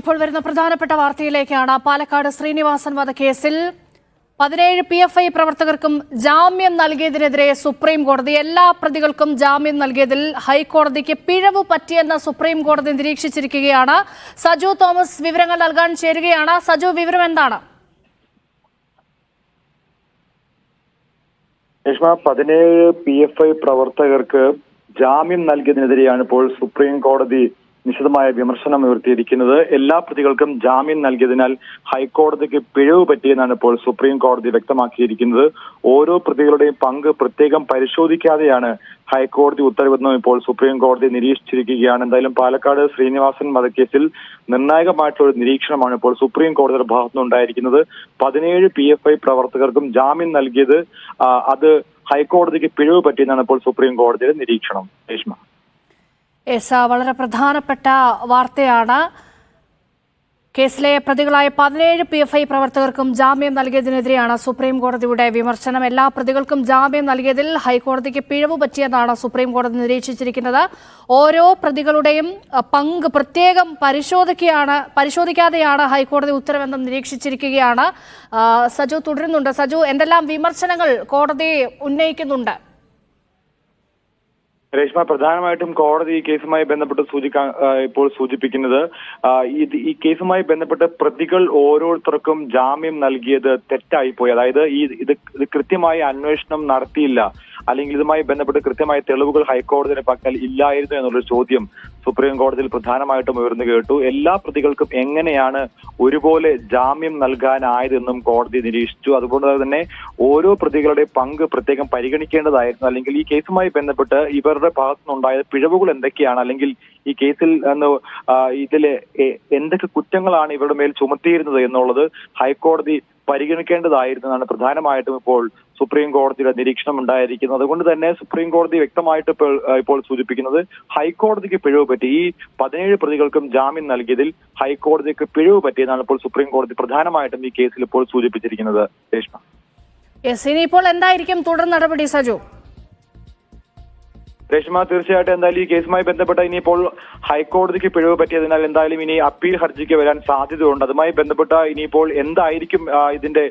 ഇപ്പോൾ വരുന്ന പ്രധാനപ്പെട്ട വാർത്തയിലേക്കാണ്. പാലക്കാട് ശ്രീനിവാസൻ വധക്കേസിൽ 17 PFI പ്രവർത്തകർക്കും ജാമ്യം നൽകിയതിനെതിരെ സുപ്രീം കോടതി എല്ലാ പ്രതികൾക്കും ജാമ്യം നൽകിയതിൽ ഹൈക്കോടതിക്ക് പിഴവ് പറ്റിയെന്ന് സുപ്രീം കോടതി നിരീക്ഷിച്ചിരിക്കുകയാണ്. സജു തോമസ് വിവരങ്ങൾ നൽകാൻ ചേരുകയാണ്. സജു, വിവരം എന്താണ്? 17 PFI പ്രവർത്തകർക്ക് ജാമ്യം നൽകിയതിനെതിരെയാണ് ഇപ്പോൾ സുപ്രീം കോടതി നിശിതമായ വിമർശനം ഉയർത്തിയിരിക്കുന്നത്. എല്ലാ പ്രതികൾക്കും ജാമ്യം നൽകിയതിനാൽ ഹൈക്കോടതിക്ക് പിഴവ് പറ്റിയെന്നാണ് ഇപ്പോൾ സുപ്രീം കോടതി വ്യക്തമാക്കിയിരിക്കുന്നത്. ഓരോ പ്രതികളുടെയും പങ്ക് പ്രത്യേകം പരിശോധിക്കാതെയാണ് ഹൈക്കോടതി ഉത്തരവെന്നും ഇപ്പോൾ സുപ്രീം കോടതി നിരീക്ഷിച്ചിരിക്കുകയാണ്. എന്തായാലും പാലക്കാട് ശ്രീനിവാസൻ വധക്കേസിൽ നിർണായകമായിട്ടുള്ള ഒരു നിരീക്ഷണമാണ് ഇപ്പോൾ സുപ്രീം കോടതിയുടെ ഭാഗത്തുനിന്നുണ്ടായിരിക്കുന്നത്. 17 PFI പ്രവർത്തകർക്കും ജാമ്യം നൽകിയത് അത് ഹൈക്കോടതിക്ക് പിഴവ് പറ്റിയെന്നാണ് ഇപ്പോൾ സുപ്രീം കോടതിയുടെ നിരീക്ഷണം. രേഷ്മ, വളരെ പ്രധാനപ്പെട്ട വാർത്തയാണ്. കേസിലെ പ്രതികളായ 17 PFI പ്രവർത്തകർക്കും ജാമ്യം നൽകിയതിനെതിരെയാണ് സുപ്രീം കോടതിയുടെ വിമർശനം. എല്ലാ പ്രതികൾക്കും ജാമ്യം നൽകിയതിൽ ഹൈക്കോടതിക്ക് പിഴവ് പറ്റിയെന്നാണ് സുപ്രീം കോടതി നിരീക്ഷിച്ചിരിക്കുന്നത്. ഓരോ പ്രതികളുടെയും പങ്ക് പ്രത്യേകം പരിശോധിക്കാതെയാണ് ഹൈക്കോടതി ഉത്തരവെന്നും നിരീക്ഷിച്ചിരിക്കുകയാണ്. സജു തുടരുന്നുണ്ട്. സജു, എന്തെല്ലാം വിമർശനങ്ങൾ കോടതി ഉന്നയിക്കുന്നുണ്ട്? രേഷ്മ, പ്രധാനമായിട്ടും കോടതി ഈ കേസുമായി ബന്ധപ്പെട്ട് ഇപ്പോൾ സൂചിപ്പിക്കുന്നത് ഈ കേസുമായി ബന്ധപ്പെട്ട് പ്രതികൾ ഓരോരുത്തർക്കും ജാമ്യം നൽകിയത് തെറ്റായിപ്പോയി. അതായത് ഇത് കൃത്യമായി അന്വേഷണം നടത്തിയില്ല, അല്ലെങ്കിൽ ഇതുമായി ബന്ധപ്പെട്ട് കൃത്യമായ തെളിവുകൾ ഹൈക്കോടതിയുടെ പക്കൽ ഇല്ലായിരുന്നു എന്നുള്ളൊരു ചോദ്യം സുപ്രീം കോടതിയിൽ പ്രധാനമായിട്ടും ഉയർന്നു കേട്ടു. എല്ലാ പ്രതികൾക്കും എങ്ങനെയാണ് ഒരുപോലെ ജാമ്യം നൽകാനായതെന്നും കോടതി നിരീക്ഷിച്ചു. അതുകൊണ്ട് തന്നെ ഓരോ പ്രതികളുടെ പങ്ക് പ്രത്യേകം പരിഗണിക്കേണ്ടതായിരുന്നു. അല്ലെങ്കിൽ ഈ കേസുമായി ബന്ധപ്പെട്ട് ഇവരുടെ ഭാഗത്തുനിന്നുണ്ടായ പിഴവുകൾ എന്തൊക്കെയാണ്, അല്ലെങ്കിൽ ഈ കേസിൽ ഇതിലെ എന്തൊക്കെ കുറ്റങ്ങളാണ് ഇവരുടെ മേൽ ചുമത്തിയിരുന്നത് എന്നുള്ളത് ഹൈക്കോടതി പരിഗണിക്കേണ്ടതായിരുന്നതാണ് പ്രധാനമായിട്ടും ഇപ്പോൾ സുപ്രീം കോടതിയുടെ നിരീക്ഷണം ഉണ്ടായിരിക്കുന്നത്. അതുകൊണ്ട് തന്നെ സുപ്രീം കോടതി വ്യക്തമായിട്ട് ഇപ്പോൾ സൂചിപ്പിക്കുന്നത് ഹൈക്കോടതിക്ക് പിഴവ് പറ്റി. ഈ 17 പ്രതികൾക്കും ജാമ്യം നൽകിയതിൽ ഹൈക്കോടതിക്ക് പിഴവ് പറ്റിയെന്നാണ് ഇപ്പോൾ സുപ്രീം കോടതി പ്രധാനമായിട്ടും ഈ കേസിൽ ഇപ്പോൾ സൂചിപ്പിച്ചിരിക്കുന്നത്. രേഷ്മ, ഇനിയിപ്പോൾ എന്തായിരിക്കും തുടർ നടപടി? സജു, രേഷ്മ, തീർച്ചയായിട്ടും എന്തായാലും ഈ കേസുമായി ബന്ധപ്പെട്ട് ഇനിയിപ്പോൾ ഹൈക്കോടതിക്ക് പിഴവ് പറ്റിയതിനാൽ എന്തായാലും ഇനി അപ്പീൽ ഹർജിക്ക് വരാൻ സാധ്യതയുണ്ട്. അതുമായി ബന്ധപ്പെട്ട ഇനിയിപ്പോൾ എന്തായിരിക്കും ഇതിന്റെ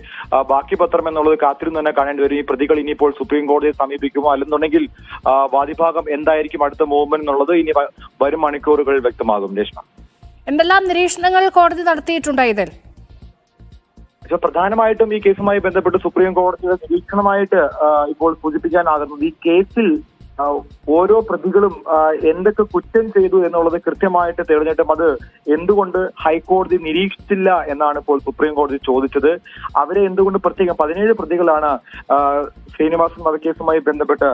ബാക്കി പത്രം എന്നുള്ളത് കാത്തിരുന്ന് തന്നെ കാണേണ്ടി വരും. ഈ പ്രതികൾ ഇനിയിപ്പോൾ സുപ്രീം കോടതിയെ സമീപിക്കുമോ, അല്ലെന്നുണ്ടെങ്കിൽ വാദിഭാഗം എന്തായിരിക്കും അടുത്ത മൂവ്മെന്റ് എന്നുള്ളത് ഇനി വരും മണിക്കൂറുകൾ വ്യക്തമാകും. രേഷ്മ, എന്തെല്ലാം നിരീക്ഷണങ്ങൾ കോടതി നടത്തിയിട്ടുണ്ട് ഇതിൽ? പ്രധാനമായിട്ടും ഈ കേസുമായി ബന്ധപ്പെട്ട് സുപ്രീം കോടതിയുടെ നിരീക്ഷണമായിട്ട് ഇപ്പോൾ സൂചിപ്പിക്കാനാകുന്നത് ഈ കേസിൽ ഓരോ പ്രതികളും എന്തൊക്കെ കുറ്റം ചെയ്തു എന്നുള്ളത് കൃത്യമായിട്ട് തെളിഞ്ഞിട്ടും അത് എന്തുകൊണ്ട് ഹൈക്കോടതി നിരീക്ഷിച്ചില്ല എന്നാണ് ഇപ്പോൾ സുപ്രീം കോടതി ചോദിച്ചത്. അവരെ എന്തുകൊണ്ട് പ്രത്യേകം 17 പ്രതികളാണ് ശ്രീനിവാസൻ വധക്കേസുമായി ബന്ധപ്പെട്ട്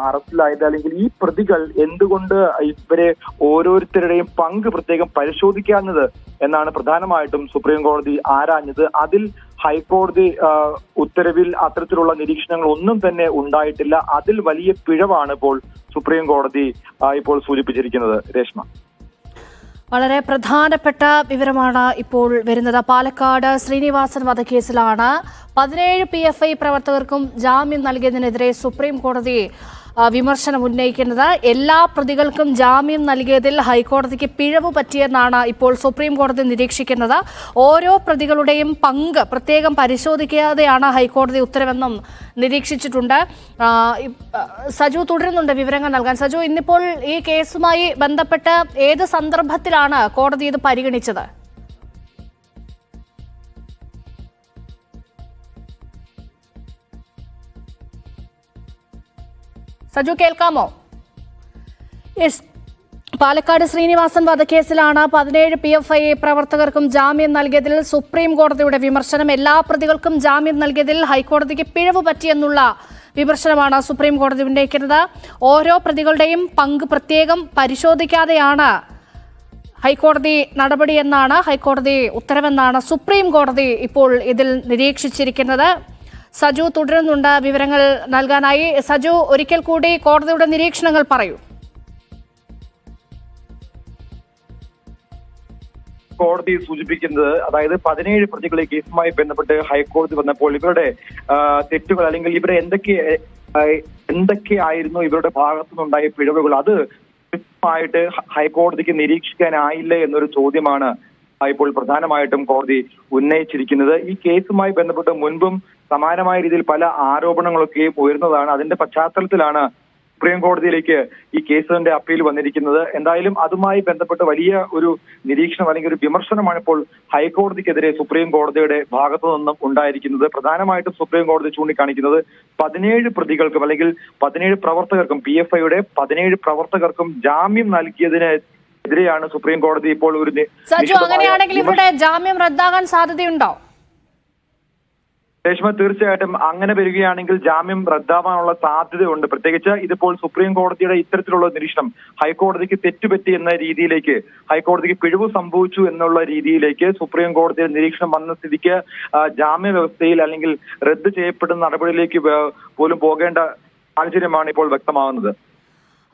അറസ്റ്റിലായത്, അല്ലെങ്കിൽ ഈ പ്രതികൾ എന്തുകൊണ്ട് ഇവരെ ഓരോരുത്തരുടെയും പങ്ക് പ്രത്യേകം പരിശോധിക്കാഞ്ഞത് എന്നാണ് പ്രധാനമായിട്ടും സുപ്രീം കോടതി ആരാഞ്ഞത്. അതിൽ ഹൈക്കോടതി ഉത്തരവിൽ അത്തരത്തിലുള്ള നിരീക്ഷണങ്ങൾ ഒന്നും തന്നെ ഉണ്ടായിട്ടില്ല. അതിൽ വലിയ പിഴവാണ് ഇപ്പോൾ സുപ്രീം കോടതി ഇപ്പോൾ സൂചിപ്പിച്ചിരിക്കുന്നത്. രേഷ്മ, വളരെ പ്രധാനപ്പെട്ട വിവരമാണ് ഇപ്പോൾ വരുന്നത്. പാലക്കാട് ശ്രീനിവാസൻ വധക്കേസിലാണ് 17 PFI പ്രവർത്തകർക്കും ജാമ്യം നൽകിയതിനെതിരെ സുപ്രീം കോടതി വിമർശനം ഉന്നയിക്കുന്നത്. എല്ലാ പ്രതികൾക്കും ജാമ്യം നൽകിയതിൽ ഹൈക്കോടതിക്ക് പിഴവ് പറ്റിയെന്നാണ് ഇപ്പോൾ സുപ്രീം കോടതി നിരീക്ഷിക്കുന്നത്. ഓരോ പ്രതികളുടെയും പങ്ക് പ്രത്യേകം പരിശോധിക്കാതെയാണ് ഹൈക്കോടതി ഉത്തരവെന്നും നിരീക്ഷിച്ചിട്ടുണ്ട്. സജു തുടരുന്നുണ്ട് വിവരങ്ങൾ നൽകാൻ. സജു, ഇന്നിപ്പോൾ ഈ കേസുമായി ബന്ധപ്പെട്ട് ഏത് സന്ദർഭത്തിലാണ് കോടതി ഇത് പരിഗണിച്ചത്? സജു, കേൾക്കാമോ? പാലക്കാട് ശ്രീനിവാസൻ വധക്കേസിലാണ് 17 PFI പ്രവർത്തകർക്കും ജാമ്യം നൽകിയതിൽ സുപ്രീം കോടതിയുടെ വിമർശനം. എല്ലാ പ്രതികൾക്കും ജാമ്യം നൽകിയതിൽ ഹൈക്കോടതിക്ക് പിഴവ് പറ്റിയെന്നുള്ള വിമർശനമാണ് സുപ്രീം കോടതി ഉന്നയിക്കുന്നത്. ഓരോ പ്രതികളുടെയും പങ്ക് പ്രത്യേകം പരിശോധിക്കാതെയാണ് ഹൈക്കോടതി നടപടിയെന്നാണ്, ഹൈക്കോടതി ഉത്തരവെന്നാണ് സുപ്രീം കോടതി ഇപ്പോൾ ഇതിൽ നിരീക്ഷിച്ചിരിക്കുന്നത്. സജു തുടരുന്നുണ്ട് വിവരങ്ങൾ നൽകാനായി. സജു, ഒരിക്കൽ കൂടി കോടതിയുടെ നിരീക്ഷണങ്ങൾ പറയൂ. കോടതി സൂചിപ്പിക്കുന്നത്, അതായത് 17 പ്രതികളെ കേസുമായി ബന്ധപ്പെട്ട് ഹൈക്കോടതി വന്നപ്പോൾ ഇവരുടെ തെറ്റുകൾ, അല്ലെങ്കിൽ ഇവരെ എന്തൊക്കെയായിരുന്നു ഇവരുടെ ഭാഗത്തുനിന്നുണ്ടായ പിഴവുകൾ, അത് കൃത്യമായിട്ട് ഹൈക്കോടതിക്ക് നിരീക്ഷിക്കാനായില്ല എന്നൊരു ചോദ്യമാണ് ഇപ്പോൾ പ്രധാനമായിട്ടും കോടതി ഉന്നയിച്ചിരിക്കുന്നത്. ഈ കേസുമായി ബന്ധപ്പെട്ട് മുൻപും സമാനമായ രീതിയിൽ പല ആരോപണങ്ങളൊക്കെയും ഉയർന്നതാണ്. അതിന്റെ പശ്ചാത്തലത്തിലാണ് സുപ്രീം കോടതിയിലേക്ക് ഈ കേസിന്റെ അപ്പീൽ വന്നിരിക്കുന്നത്. എന്തായാലും അതുമായി ബന്ധപ്പെട്ട് വലിയ ഒരു നിരീക്ഷണം അല്ലെങ്കിൽ ഒരു വിമർശനമാണ് ഇപ്പോൾ ഹൈക്കോടതിക്കെതിരെ സുപ്രീം കോടതിയുടെ ഭാഗത്തു നിന്നും ഉണ്ടായിരിക്കുന്നത്. പ്രധാനമായിട്ടും സുപ്രീം കോടതി ചൂണ്ടിക്കാണിക്കുന്നത് 17 പ്രതികൾക്കും അല്ലെങ്കിൽ 17 പ്രവർത്തകർക്കും PFIയുടെ 17 പ്രവർത്തകർക്കും ജാമ്യം നൽകിയതിനെതിരെയാണ് സുപ്രീം കോടതി ഇപ്പോൾ ഒരു സജു, അങ്ങനെയാണെങ്കിൽ ഇവരുടെ ജാമ്യം റദ്ദാകാൻ സാധ്യതയുണ്ടോ? രേഷ്മ, തീർച്ചയായിട്ടും അങ്ങനെ വരികയാണെങ്കിൽ ജാമ്യം റദ്ദാവാനുള്ള സാധ്യതയുണ്ട്. പ്രത്യേകിച്ച് ഇതിപ്പോൾ സുപ്രീം കോടതിയുടെ ഇത്തരത്തിലുള്ള നിരീക്ഷണം ഹൈക്കോടതിക്ക് തെറ്റുപറ്റി എന്ന രീതിയിലേക്ക്, ഹൈക്കോടതിക്ക് പിഴവ് സംഭവിച്ചു എന്നുള്ള രീതിയിലേക്ക് സുപ്രീം കോടതിയുടെ നിരീക്ഷണം വന്ന സ്ഥിതിക്ക് ജാമ്യ വ്യവസ്ഥയിൽ അല്ലെങ്കിൽ റദ്ദ് ചെയ്യപ്പെടുന്ന നടപടിയിലേക്ക് പോലും പോകേണ്ട സാഹചര്യമാണ് ഇപ്പോൾ വ്യക്തമാകുന്നത്.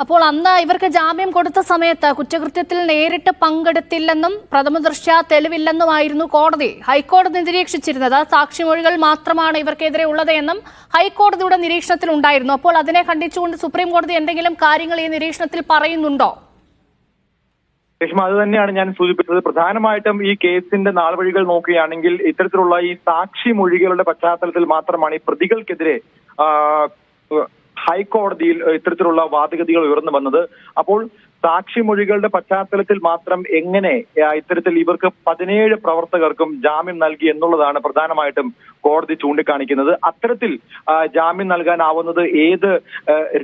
അപ്പോൾ അന്ന് ഇവർക്ക് ജാമ്യം കൊടുത്ത സമയത്ത് കുറ്റകൃത്യത്തിൽ നേരിട്ട് പങ്കെടുത്തില്ലെന്നും പ്രഥമദൃഷ്ട്യാ തെളിവില്ലെന്നുമായിരുന്നു ഹൈക്കോടതി നിരീക്ഷിച്ചിരുന്നത്. സാക്ഷിമൊഴികൾ മാത്രമാണ് ഇവർക്കെതിരെ ഉള്ളത് എന്നും ഹൈക്കോടതിയുടെ നിരീക്ഷണത്തിൽ ഉണ്ടായിരുന്നു. അപ്പോൾ അതിനെ ഖണ്ഡിച്ചുകൊണ്ട് സുപ്രീം കോടതി എന്തെങ്കിലും കാര്യങ്ങൾ ഈ നിരീക്ഷണത്തിൽ പറയുന്നുണ്ടോ? രേഷ്മ, അത് തന്നെയാണ് ഞാൻ സൂചിപ്പിച്ചത്. പ്രധാനമായിട്ടും ഈ കേസിന്റെ നാൾവഴികൾ നോക്കുകയാണെങ്കിൽ ഇത്തരത്തിലുള്ള ഈ സാക്ഷി മൊഴികളുടെ പശ്ചാത്തലത്തിൽ മാത്രമാണ് ഈ പ്രതികൾക്കെതിരെ ഹൈക്കോടതിയിൽ ഇത്തരത്തിലുള്ള വാദഗതികൾ ഉയർന്നു വന്നത്. അപ്പോൾ സാക്ഷിമൊഴികളുടെ പശ്ചാത്തലത്തിൽ മാത്രം എങ്ങനെ ഇത്തരത്തിൽ ഇവർക്ക് 17 പ്രവർത്തകർക്കും ജാമ്യം നൽകി എന്നുള്ളതാണ് പ്രധാനമായിട്ടും കോടതി ചൂണ്ടിക്കാണിക്കുന്നത്. അത്തരത്തിൽ ജാമ്യം നൽകാനാവുന്നത് ഏത്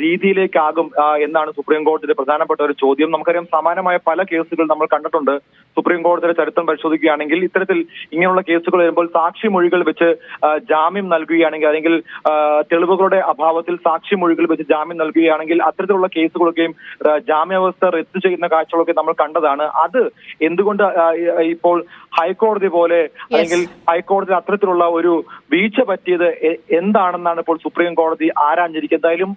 രീതിയിലേക്കാകും എന്നാണ് സുപ്രീം കോടതിയുടെ പ്രധാനപ്പെട്ട ഒരു ചോദ്യം. നമുക്കറിയാം, സമാനമായ പല കേസുകൾ നമ്മൾ കണ്ടിട്ടുണ്ട്. സുപ്രീം കോടതിയുടെ ചരിത്രം പരിശോധിക്കുകയാണെങ്കിൽ ഇത്തരത്തിൽ ഇങ്ങനെയുള്ള കേസുകൾ വരുമ്പോൾ സാക്ഷിമൊഴികൾ വെച്ച് ജാമ്യം നൽകുകയാണെങ്കിൽ അല്ലെങ്കിൽ തെളിവുകളുടെ അഭാവത്തിൽ സാക്ഷിമൊഴികൾ വെച്ച് ജാമ്യം നൽകുകയാണെങ്കിൽ അത്തരത്തിലുള്ള കേസുകളൊക്കെയും ജാമ്യാവസ്ഥ റദ്ദ് ചെയ്യുന്ന കാഴ്ചകളൊക്കെ നമ്മൾ കണ്ടതാണ്. അത് എന്തുകൊണ്ട് ഇപ്പോൾ ഹൈക്കോടതി പോലെ അല്ലെങ്കിൽ ഹൈക്കോടതി അത്തരത്തിലുള്ള ഒരു വീഴ്ച പറ്റിയത് എന്താണെന്നാണ് ഇപ്പോൾ സുപ്രീം കോടതി ആരാഞ്ഞിരിക്കുന്നത്. എന്തായാലും